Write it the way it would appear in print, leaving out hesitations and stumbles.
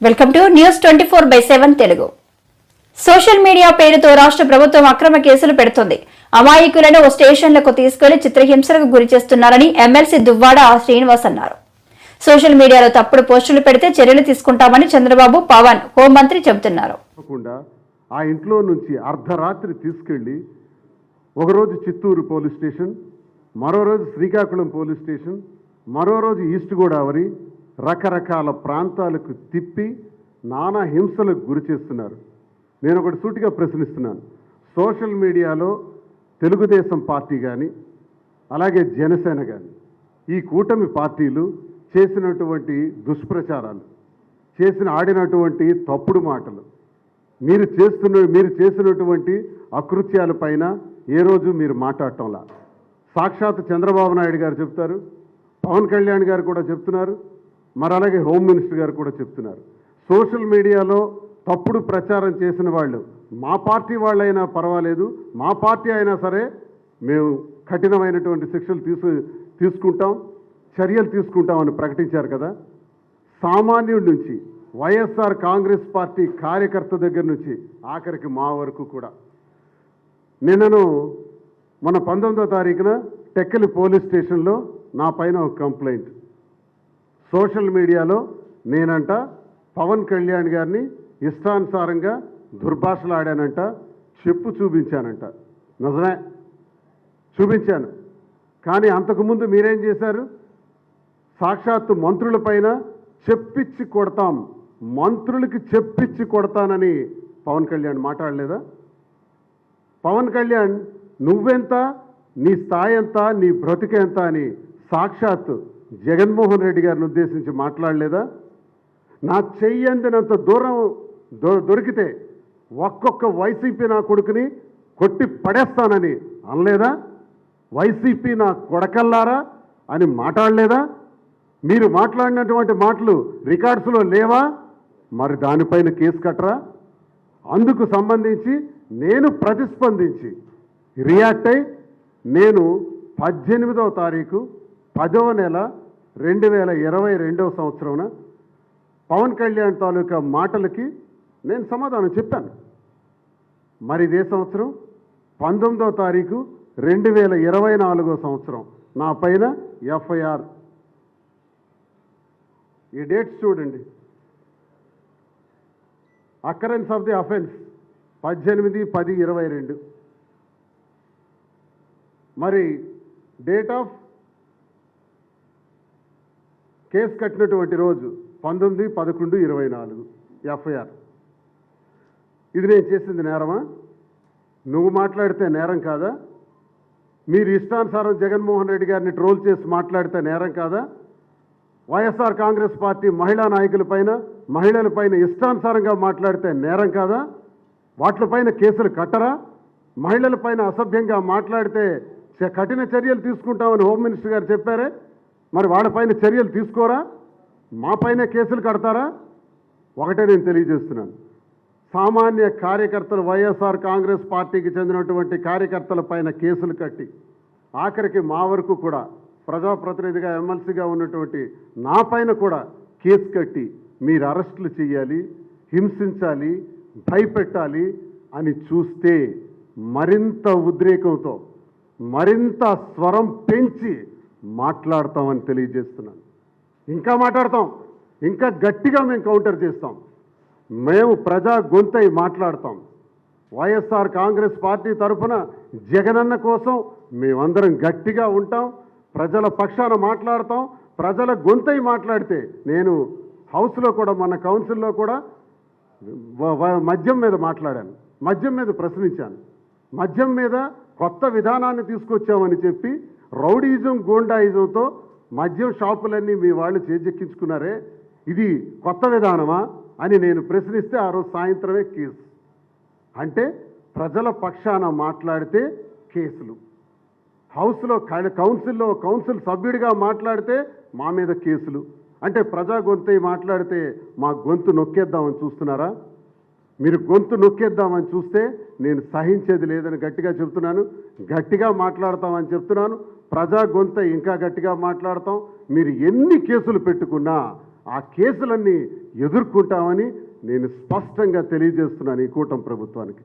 Welcome to news 24/7 Telugu. Social media పేరుతో రాష్ట్ర ప్రభుత్వం అక్రమ కేసులు పెడుతుంది. అమాయకులను స్టేషన్లకు తీసుకెళ్లి చిత్రహింసలకు గురి చేస్తున్నారని ఎమ్మెల్సీ దువ్వాడ శ్రీనివాస్ అన్నారు. సోషల్ మీడియాలో తప్పుడు పోస్టులు పెడితే చర్యలు తీసుకుంటామని చంద్రబాబు, పవన్, హోంమంత్రి చెబుతున్నారు. ఆ ఇంట్లో నుంచి అర్ధరాత్రి తీసుకెళ్లి ఒకరోజు చిత్తూరు పోలీస్ స్టేషన్, మరో రోజు శ్రీకాకుళం పోలీస్ స్టేషన్, మరో రోజు ఈస్ట్ గోదావరి, రకరకాల ప్రాంతాలకు తిప్పి నానా హింసలకు గురి చేస్తున్నారు. నేను ఒకటి సూటిగా ప్రశ్నిస్తున్నాను. సోషల్ మీడియాలో తెలుగుదేశం పార్టీ కానీ అలాగే జనసేన కానీ ఈ కూటమి పార్టీలు చేసినటువంటి దుష్ప్రచారాలు, ఆడినటువంటి తప్పుడు మాటలు, మీరు చేసినటువంటి అకృత్యాలపైన ఏ రోజు మీరు మాట్లాడటంలా. సాక్షాత్ చంద్రబాబు నాయుడు గారు చెప్తారు, పవన్ కళ్యాణ్ గారు కూడా చెప్తున్నారు, మరి అలాగే హోమ్ మినిస్టర్ గారు కూడా చెప్తున్నారు. సోషల్ మీడియాలో తప్పుడు ప్రచారం చేసిన వాళ్ళు మా పార్టీ వాళ్ళైనా పర్వాలేదు, మా పార్టీ అయినా సరే మేము కఠినమైనటువంటి శిక్షలు తీసుకుంటాం, చర్యలు తీసుకుంటామని ప్రకటించారు కదా. సామాన్యుడి నుంచి వైఎస్ఆర్ కాంగ్రెస్ పార్టీ కార్యకర్త దగ్గర నుంచి ఆఖరికి మా వరకు కూడా. నిన్నను మన 19వ తారీఖున టెక్కలి పోలీస్ స్టేషన్లో నా పైన ఒక కంప్లైంట్. సోషల్ మీడియాలో నేనంట పవన్ కళ్యాణ్ గారిని ఇష్టానుసారంగా దుర్భాషలాడానంట, చెప్పు చూపించానంట. నిజమే, చూపించాను. కానీ అంతకుముందు మీరేం చేశారు? సాక్షాత్తు మంత్రులపైన చెప్పించి కొడతాం, మంత్రులకి చెప్పించి కొడతానని పవన్ కళ్యాణ్ మాట్లాడలేదా? పవన్ కళ్యాణ్ నువ్వెంత, నీ స్థాయి ఎంత, నీ బ్రతికెంత అని సాక్షాత్తు జగన్మోహన్ రెడ్డి గారిని ఉద్దేశించి మాట్లాడలేదా? నా చెయ్యందినంత దూరం దొరికితే ఒక్కొక్క వైసీపీ నా కొడుకుని కొట్టి పడేస్తానని అనలేదా? వైసీపీ నా కొడకల్లారా అని మాట్లాడలేదా? మీరు మాట్లాడినటువంటి మాటలు రికార్డ్స్లో లేవా? మరి దానిపైన కేసు కట్టరా? అందుకు సంబంధించి నేను ప్రతిస్పందించి రియాక్ట్ అయి నేను 18వ తారీఖు 10వ నెల 2022వ సంవత్సరంన పవన్ కళ్యాణ్ తాలూకా మాటలకి నేను సమాధానం చెప్పాను. మరి ఇదే సంవత్సరం 19వ తారీఖు 2024వ సంవత్సరం నా పైన ఎఫ్ఐఆర్. ఈ డేట్స్ చూడండి. Occurrence of the offence 18/10/22. మరి డేట్ ఆఫ్ కేసు కట్టినటువంటి రోజు 19/11/24 ఎఫ్ఐఆర్. ఇది నేను చేసింది నేరమా? నువ్వు మాట్లాడితే నేరం కాదా? మీరు ఇష్టానుసారం జగన్మోహన్ రెడ్డి గారిని ట్రోల్ చేసి మాట్లాడితే నేరం కాదా? వైఎస్ఆర్ కాంగ్రెస్ పార్టీ మహిళా మహిళలపైన ఇష్టానుసారంగా మాట్లాడితే నేరం కాదా? వాటిపైన కేసులు కట్టరా? మహిళలపైన అసభ్యంగా మాట్లాడితే కఠిన చర్యలు తీసుకుంటామని హోమ్ మినిస్టర్ గారు చెప్పారే, మరి వాళ్ళపైన చర్యలు తీసుకోరా? మా పైన కేసులు కడతారా? ఒకటే నేను తెలియజేస్తున్నాను. సామాన్య కార్యకర్తలు, వైఎస్ఆర్ కాంగ్రెస్ పార్టీకి చెందినటువంటి కార్యకర్తల పైన కేసులు కట్టి ఆఖరికి మా వరకు కూడా ప్రజాప్రతినిధిగా ఎమ్మెల్సీగా ఉన్నటువంటి నా పైన కూడా కేసు కట్టి మీరు అరెస్టులు చేయాలి, హింసించాలి, భయపెట్టాలి అని చూస్తే మరింత ఉద్రేకంతో, మరింత స్వరం పెంచి మాట్లాడతామని తెలియజేస్తున్నాను. ఇంకా మాట్లాడతాం, ఇంకా గట్టిగా మేము కౌంటర్ చేస్తాం. మేము ప్రజా గొంతై మాట్లాడతాం. వైఎస్ఆర్ కాంగ్రెస్ పార్టీ తరఫున జగనన్న కోసం మేమందరం గట్టిగా ఉంటాం, ప్రజల పక్షాన మాట్లాడతాం. ప్రజల గొంతై మాట్లాడితే నేను హౌస్లో కూడా, మన కౌన్సిల్లో కూడా మద్యం మీద మాట్లాడాను, మద్యం మీద ప్రశ్నించాను. మద్యం మీద కొత్త విధానాన్ని తీసుకొచ్చామని చెప్పి రౌడీయిజం, గూండాయిజంతో మద్యం షాపులన్నీ మీ వాళ్ళు చేజెక్కించుకున్నారే, ఇది కొత్త విధానమా అని నేను ప్రశ్నిస్తే ఆ రోజు సాయంత్రమే కేసు. అంటే ప్రజల పక్షాన మాట్లాడితే కేసులు, హౌస్లో కౌన్సిల్ సభ్యుడిగా మాట్లాడితే మా మీద కేసులు. అంటే ప్రజా గొంతై మాట్లాడితే మా గొంతు నొక్కేద్దామని చూస్తున్నారా? మీరు గొంతు నొక్కేద్దామని చూస్తే నేను సహించేది లేదని గట్టిగా చెప్తున్నాను. గట్టిగా మాట్లాడతామని చెప్తున్నాను. ప్రజా గొంతై ఇంకా గట్టిగా మాట్లాడతాం. మీరు ఎన్ని కేసులు పెట్టుకున్నా ఆ కేసులన్నీ ఎదుర్కొంటామని నేను స్పష్టంగా తెలియజేస్తున్నాను ఈ కూటమి ప్రభుత్వానికి.